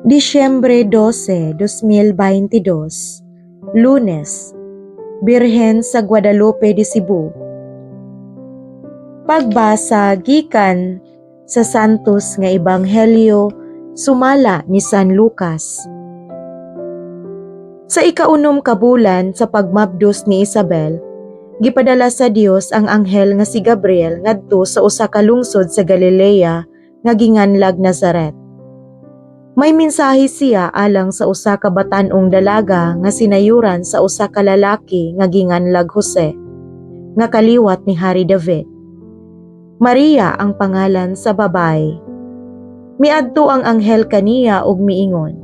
Disyembre 12, 2022, Lunes, Birhen sa Guadalupe de Cebu. Pagbasa gikan sa Santos nga Ebanghelyo sumala ni San Lucas. Sa ikaunom ka bulan sa pagmabdos ni Isabel, gipadala sa Dios ang anghel nga si Gabriel ngadto sa usa ka lungsod sa Galilea nga ginganlag Nazaret. May mensahe siya alang sa usa ka batan-ong dalaga nga sinayuran sa usa ka lalaki nga ginganlag Jose, nga kaliwat ni Hari David. Maria ang pangalan sa babae. Miadto ang anghel kaniya ug miingon,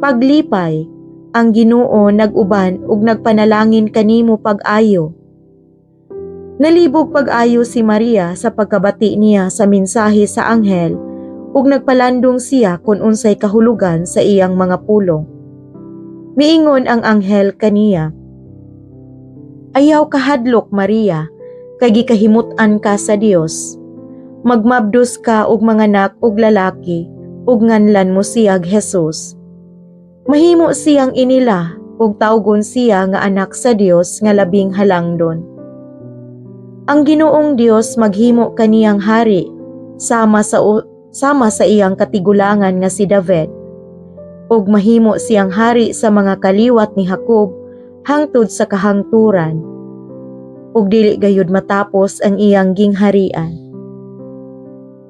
"Paglipay, ang Ginoo nag-uban ug nagpanalangin kanimo pag-ayo." Nalibog pag-ayo si Maria sa pagkabati niya sa mensahe sa anghel ug nagpalandong siya kung unsay kahulugan sa iyang mga pulong. Miingon ang anghel kaniya, "Ayaw kahadlok, Maria, kay gikahimut-an ka sa Dios. Magmabdos ka og manganak og lalaki ug nganlan mo siyag Jesus. Mahimo siyang inila ug tawgon siya nga anak sa Dios nga labing halangdon. Ang Ginoong Dios maghimo kaniyang hari sama sa iyang katigulangan nga si David, ug mahimo siyang hari sa mga kaliwat ni Jacob hangtod sa kahangturan, ug dili gayud matapos ang iyang gingharian."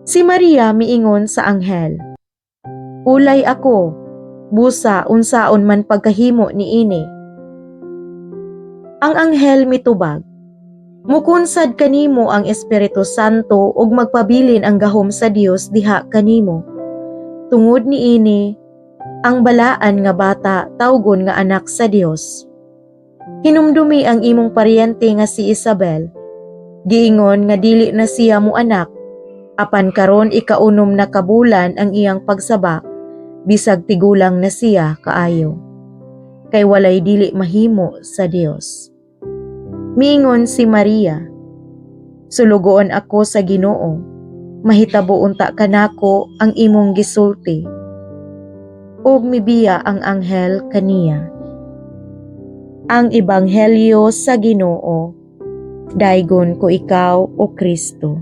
Si Maria miingon sa anghel, "Ulay ako, busa unsaon man pagkahimo niini." Ang anghel mitubag, "Mukunsad kanimo ang Espiritu Santo ug magpabilin ang gahom sa Dios diha kanimo. Tungod niini, ang balaan nga bata tawgon nga anak sa Dios. Hinumdumi ang imong paryente nga si Isabel. Giingon nga dili na siya mo anak, apan karon ikaunom na kabulan ang iyang pagsaba, bisag tigulang na siya kaayo. Kay walay dili mahimo sa Dios." Miingon si Maria, "Sulugoon ako sa Ginoo, mahitabo unta kanako ang imong gisulti." Ug mibiya ang anghel kaniya. Ang Ebanghelyo sa Ginoo. Daygon ko ikaw, O Kristo.